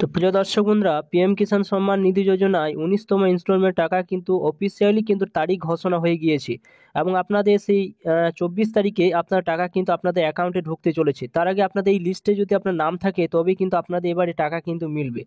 তো প্রিয় দর্শক বন্ধুরা, পিএম কিষাণ সম্মান নিধি যোজনায় 19তম ইনস্টলমেন্ট টাকা কিন্তু অফিসিয়ালি কিন্তু তারিখ ঘোষণা হয়ে গিয়েছে এবং আপনাদের সেই 24 তারিখে আপনার টাকা কিন্তু আপনাদের অ্যাকাউন্টে ঢুকতে চলেছে। তার আগে আপনাদের এই লিস্টে যদি আপনার নাম থাকে তবে কিন্তু আপনাদের এবারে টাকা কিন্তু মিলবে।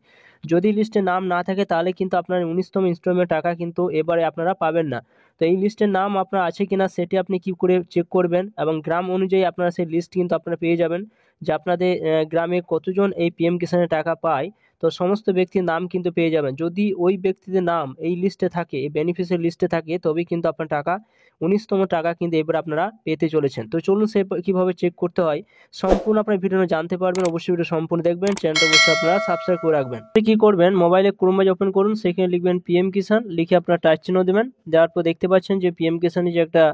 যদি লিস্টে নাম না থাকে তাহলে কিন্তু আপনার 19তম ইনস্টলমেন্ট টাকা কিন্তু এবারে আপনারা পাবেন না। তো এই লিস্টের নাম আপনার আছে কিনা সেটি আপনি কি করে চেক করবেন, এবং গ্রাম অনুযায়ী আপনারা সেই লিস্ট কিন্তু আপনারা পেয়ে যাবেন যে আপনাদের গ্রামে কতজন এই পিএম কিষাণের টাকা পায়। তো সমস্ত ব্যক্তির নাম কিন্তু পেয়ে যাবেন। যদি ওই ব্যক্তিদের নাম এই লিস্টে থাকে, এই বেনিফিশিয়ারি লিস্টে থাকে, তবেই কিন্তু আপনার টাকা 19তম টাকা কিন্তু এবার আপনারা পেতে চলেছেন। তো চলুন সে কীভাবে চেক করতে হয় সম্পূর্ণ আপনার ভিডিও জানতে পারবেন। অবশ্যই ভিডিও সম্পূর্ণ দেখবেন, চ্যানেলটা অবশ্যই আপনারা সাবস্ক্রাইব করে রাখবেন। কি করবেন, মোবাইলে ক্রোম ব্রাউজার ওপেন করুন, সেখানে লিখবেন পিএম কিষাণ, লিখে আপনারা টাচ চিহ্ন দেবেন। দেওয়ার পর দেখতে পাচ্ছেন যে পিএম কিষাণের যে একটা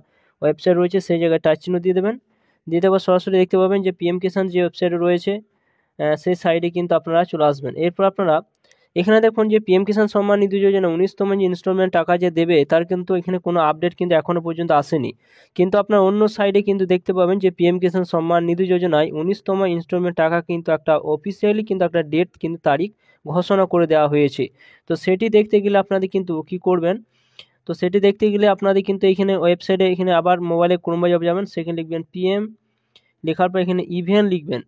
ওয়েবসাইট রয়েছে সেই জায়গায় টাচ চিহ্ন দিয়ে দেবেন। দিয়ে দেওয়ার সরাসরি দেখতে পাবেন যে পিএম কিষাণ যে ওয়েবসাইটে রয়েছে সেই সাইডে কিন্তু আপনারা চলে আসবেন। এরপর আপনারা এখানে দেখুন যে পিএম কিষাণ সম্মান নিধি যোজনা 19তম যে ইনস্টলমেন্ট টাকা যে দেবে তার কিন্তু এখানে কোনো আপডেট কিন্তু এখনও পর্যন্ত আসেনি। কিন্তু আপনার অন্য সাইডে কিন্তু দেখতে পাবেন যে পিএম কিষাণ সম্মান নিধি যোজনায় 19তম ইনস্টলমেন্ট টাকা কিন্তু একটা অফিসিয়ালি কিন্তু একটা ডেট কিন্তু তারিখ ঘোষণা করে দেওয়া হয়েছে। তো সেটি দেখতে গেলে আপনাদের কিন্তু কি করবেন, তো সেটি দেখতে গেলে আপনাদের কিন্তু এখানে ওয়েবসাইটে এখানে আবার মোবাইলে ক্রোম ব্রাউজারে যাবেন, সেখানে লিখবেন পিএম, লেখার পর এখানে ইভেন্ট লিখবেন,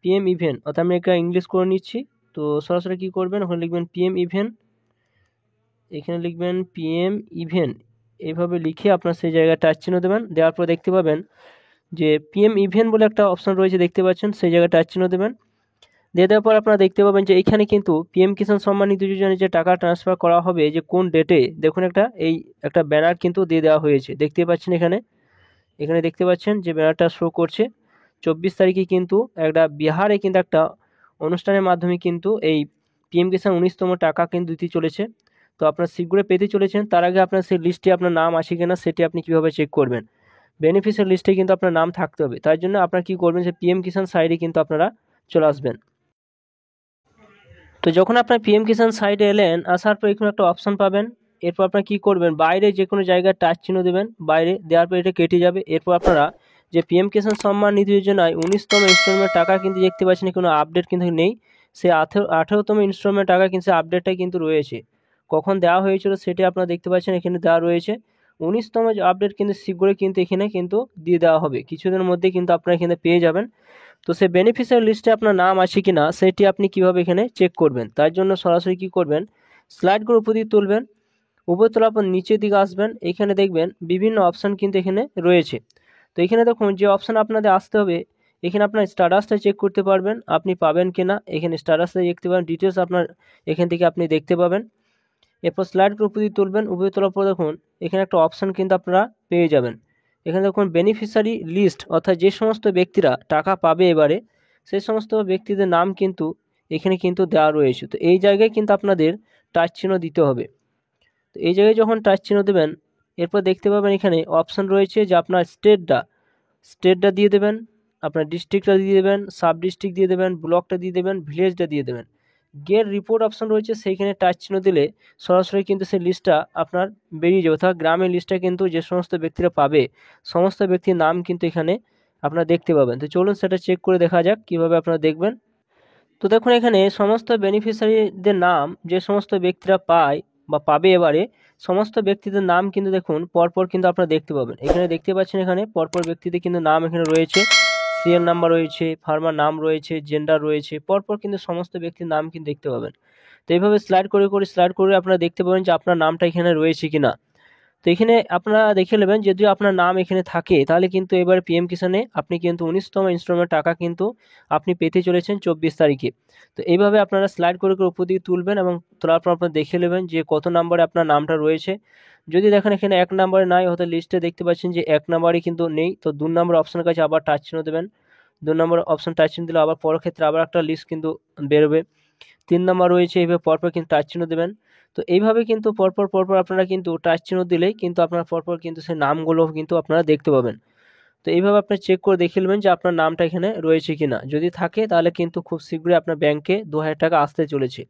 পিএম ইভেন্ট, অর্থাৎ আমি একটা ইংলিশ করে নিচ্ছি। তো সরাসরি কী করবেন, ওখানে লিখবেন পিএম ইভেন্ট, এখানে লিখবেন পিএম ইভেন্ট, এইভাবে লিখে আপনার সেই জায়গায় টাচ চিহ্ন দেবেন। দেওয়ার পর দেখতে পাবেন যে পিএম ইভেন্ট বলে একটা অপশন রয়েছে, দেখতে পাচ্ছেন, সেই জায়গায় টাচ চিহ্ন দেবেন। দিয়ে দেওয়ার পর আপনারা দেখতে পাবেন যে এখানে কিন্তু পিএম কিষাণ সম্মান নিধি যোজনায় যে টাকা ট্রান্সফার করা হবে যে কোন ডেটে, দেখুন একটা ব্যানার কিন্তু দিয়ে দেওয়া হয়েছে, দেখতে পাচ্ছেন এখানে এখানে দেখতে পাচ্ছেন যে ব্যানারটা শো করছে 24 তারিখে কিন্তু একটা বিহারে কিন্তু একটা অনুষ্ঠানের মাধ্যমে কিন্তু এই পিএম কিষাণ 19তম টাকা কিন্তু দিতে চলেছে। তো আপনার শীঘ্রই পেতে চলেছেন। তার আগে আপনার সেই লিস্টে আপনার নাম আছে কিনা সেটি আপনি কীভাবে চেক করবেন, বেনিফিশিয়ারি লিস্টে কিন্তু আপনার নাম থাকতে হবে। তার জন্য আপনারা কী করবেন, যে পিএম কিষাণ সাইডে কিন্তু আপনারা চলে আসবেন। তো যখন আপনার পিএম কিষাণ সাইডে এলেন, আসার পর এখানে একটা অপশন পাবেন। এরপর আপনারা কী করবেন, বাইরে যে কোনো জায়গায় টাচ চিহ্ন দেবেন, বাইরে দেওয়ার পর এটা কেটে যাবে। এরপর আপনারা যে পিএম কিষাণ সম্মান নিধি যোজনায় 19তম ইনস্টলমেন্ট টাকা কিন্তু দেখতে পাচ্ছেন কোনো আপডেট কিন্তু নেই। সে 18তম ইনস্টলমেন্ট টাকা কিন্তু আপডেটটা কিন্তু রয়েছে, কখন দেওয়া হয়েছিল সেটি আপনারা দেখতে পাচ্ছেন এখানে দেওয়া রয়েছে। 19তম আপডেট কিন্তু শীঘ্রই কিন্তু এখানে কিন্তু দিয়ে দেওয়া হবে, কিছুদিনের মধ্যে কিন্তু আপনারা এখানে পেয়ে যাবেন। তো সেই বেনিফিশিয়ারি লিস্টে আপনার নাম আছে কি না সেটি আপনি কিভাবে এখানে চেক করবেন, তার জন্য সরাসরি কী করবেন, স্লাইড করে উপর দিকে তুলবেন, উপর তোলার পর নিচের দিকে আসবেন, এখানে দেখবেন বিভিন্ন অপশান কিন্তু এখানে রয়েছে। তো এখানে দেখুন যে অপশান আপনাদের আসতে হবে, এখানে আপনার স্ট্যাটাসটা চেক করতে পারবেন আপনি পাবেন কিনা, এখানে স্ট্যাটাসটা দেখতে পাবেন, ডিটেলস আপনার এখান থেকে আপনি দেখতে পাবেন। এরপর স্লাইড করে উপর দিকে তুলবেন, উপরে তোলার পর দেখুন এখানে একটা অপশান কিন্তু আপনারা পেয়ে যাবেন। এখানে দেখুন বেনিফিশিয়ারি লিস্ট, অর্থাৎ যে সমস্ত ব্যক্তিরা টাকা পাবে এবারে সেই সমস্ত ব্যক্তিদের নাম কিন্তু এখানে কিন্তু দেওয়া রয়েছে। তো এই জায়গায় কিন্তু আপনাদের টাচ চিহ্ন দিতে হবে। তো এই জায়গায় যখন টাচ চিহ্ন দেবেন, এরপর দেখতে পাবেন এখানে অপশান রয়েছে যে আপনার স্টেটটা দিয়ে দেবেন, আপনার ডিস্ট্রিক্টটা দিয়ে দেবেন, সাব ডিস্ট্রিক্ট দিয়ে দেবেন, ব্লকটা দিয়ে দেবেন, ভিলেজটা দিয়ে দেবেন। গেট রিপোর্ট অপশান রয়েছে, সেইখানে টাচ চিহ্ন দিলে সরাসরি কিন্তু সেই লিস্টটা আপনার বেরিয়ে যাবে, অর্থাৎ গ্রামের লিস্টটা কিন্তু যে সমস্ত ব্যক্তিরা পাবে সমস্ত ব্যক্তির নাম কিন্তু এখানে আপনারা দেখতে পাবেন। তো চলুন সেটা চেক করে দেখা যাক কীভাবে আপনারা দেখবেন। তো দেখুন এখানে সমস্ত বেনিফিশিয়ারিদের নাম যে সমস্ত ব্যক্তিরা পায় বা পাবে এবারে সমস্ত ব্যক্তিদের নাম কিন্তু দেখুন পরপর কিন্তু আপনারা দেখতে পাবেন। এখানে দেখতে পাচ্ছেন এখানে পরপর ব্যক্তিদের কিন্তু নাম এখানে রয়েছে, সিরিয়াল নাম্বার রয়েছে, ফার্মার নাম রয়েছে, জেন্ডার রয়েছে, পরপর কিন্তু সমস্ত ব্যক্তির নাম কিন্তু দেখতে পাবেন। তো এইভাবে স্লাইড করে আপনারা দেখতে পাবেন যে আপনার নামটা এখানে রয়েছে কিনা। তো এখানে আপনারা দেখে নেবেন যদি আপনার নাম এখানে থাকে তাহলে কিন্তু এবার পিএম কিষাণে আপনি কিন্তু 19তম ইনস্টলমেন্ট টাকা কিন্তু আপনি পেতে চলেছেন 24 তারিখে। তো এইভাবে আপনারা স্লাইড করে উপর দিকে তুলবেন এবং তোলার পর আপনারা দেখে নেবেন যে কত নম্বরে আপনার নামটা রয়েছে। যদি দেখেন এখানে 1 নম্বরে নাই, হয়তো লিস্টে দেখতে পাচ্ছেন যে 1 নম্বরে কিন্তু নেই, তো 2 নম্বর অপশানের কাছে আবার টাচ চিহ্ন দেবেন। 2 নম্বর অপশান টাচ চিহ্ন দিলে আবার পরের ক্ষেত্রে আবার একটা লিস্ট কিন্তু বেরোবে। 3 নম্বর রয়েছে, এইভাবে পরপর কিন্তু টাচ চিহ্ন দেবেন। তো এইভাবে কিন্তু পরপর আপনারা কিন্তু টাচ চিহ্ন দিলেই কিন্তু আপনারা পরপর কিন্তু সেই নামগুলো কিন্তু আপনারা দেখতে পাবেন। তো এইভাবে আপনি চেক করে দেখে নেবেন যে আপনার নামটা এখানে রয়েছে কিনা, যদি থাকে তাহলে কিন্তু খুব শীঘ্রই আপনার ব্যাংকে 2000 টাকা আসতে চলেছে।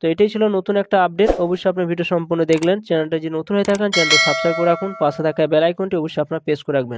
তো এটাই ছিল নতুন একটা আপডেট। অবশ্যই আপনার ভিডিও সম্পূর্ণ দেখলেন, চ্যানেলটা যদি নতুন হয়ে থাকেন চ্যানেলটা সাবস্ক্রাইব করে রাখুন, পাশে থাকা বেল আইকনটি অবশ্যই আপনারা প্রেস করে রাখবেন।